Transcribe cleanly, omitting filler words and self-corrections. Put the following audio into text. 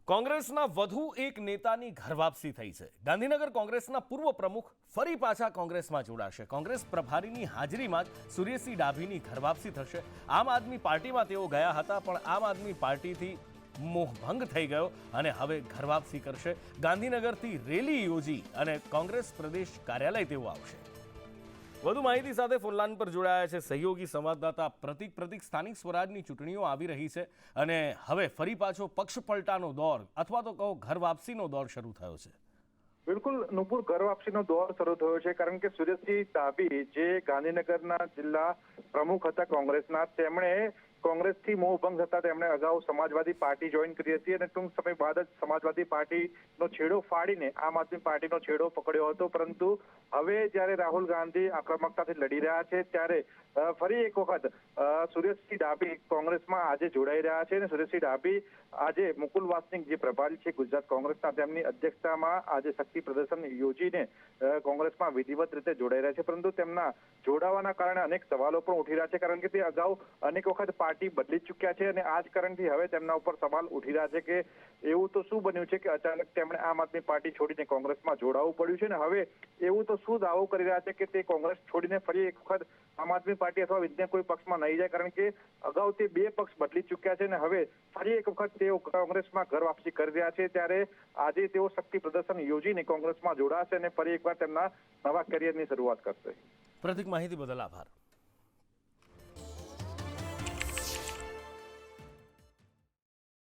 કોંગ્રેસના વધુ એક નેતાની ઘર વાપસી થઈ છે। ગાંધીનગર કોંગ્રેસના પૂર્વ પ્રમુખ ફરી પાછા કોંગ્રેસમાં જોડાશે। કોંગ્રેસ પ્રભારીની હાજરીમાં જ સુરેશસિંહ ડાભીની ઘર વાપસી થશે। આમ આદમી પાર્ટીમાં તેઓ ગયા હતા, પણ આમ આદમી પાર્ટીથી મોહભંગ થઈ ગયો અને હવે ઘર વાપસી કરશે। ગાંધીનગરથી રેલી યોજી અને કોંગ્રેસ પ્રદેશ કાર્યાલય તેઓ આવશે। વધુ માહિતી સાથે ફોનલાઈન પર જોડાયા છે સહયોગી સંવાદદાતા પ્રતિક। સ્થાનિક સ્વરાજની ચૂંટણીઓ આવી રહી છે અને હવે ફરી પાછો પક્ષ પલટાનો દોર અથવા તો કહો ઘર વાપસીનો દોર શરૂ થયો છે। બિલકુલ નુપુર, ઘર વાપસીનો દોર શરૂ થયો છે, કારણ કે સુરેશસિંહ ડાભી જે ગાંધીનગરના જિલ્લા પ્રમુખ હતા કોંગ્રેસના, તેમણે કોંગ્રેસથી મોહભંગ થતા તેમણે અગાઉ સમાજવાદી પાર્ટી જોઈન કરી હતી અને ટૂંક સમય બાદ જ સમાજવાદી પાર્ટીનો છેડો ફાડીને આમ આદમી પાર્ટીનો છેડો પકડ્યો હતો। પરંતુ હવે જ્યારે રાહુલ ગાંધી આક્રમકતાથી લડી રહ્યા છે, ત્યારે ફરી એક વખત સુરેશસિંહ ડાભી કોંગ્રેસમાં આજે જોડાઈ રહ્યા છે અને સુરેશસિંહ ડાભી આજે મુકુલ વાસનિક જે પ્રભારી છે ગુજરાત કોંગ્રેસના, તેમની અધ્યક્ષતામાં આજે શક્તિ પ્રદર્શન યોજીને કોંગ્રેસમાં વિધિવત રીતે જોડાઈ રહ્યા છે। પરંતુ તેમના જોડાવાના કારણે અનેક સવાલો પણ ઉઠી રહ્યા છે, કારણ કે તે અગાઉ અનેક વખત પાર્ટી બદલી ચૂક્યા છે અને આ જ કારણથી હવે તેમના ઉપર સવાલ ઉઠી રહ્યા છે કે એવું તો શું બન્યું છે કે અચાનક તેમણે આમ આદમી પાર્ટી છોડીને કોંગ્રેસમાં જોડાવું પડ્યું છે, ને હવે એવું તો શું દાવો કરી રહ્યા છે કે તે કોંગ્રેસ છોડીને ફરી એક વખત આમ આદમી પાર્ટી અથવા અન્ય કોઈ પક્ષમાં નહીં જાય, કારણ કે અગાઉ તે બે પક્ષ બદલી ચૂક્યા છે અને હવે ફરી એક વખત તેઓ કોંગ્રેસમાં ઘર વાપસી કરી રહ્યા છે। ત્યારે આજે તેઓ શક્તિ પ્રદર્શન યોજીને કોંગ્રેસમાં જોડાશે અને ફરી એકવાર તેમના નવા કેરિયરની શરૂઆત કરશે। પ્રતિક, માહિતી બદલ આભાર।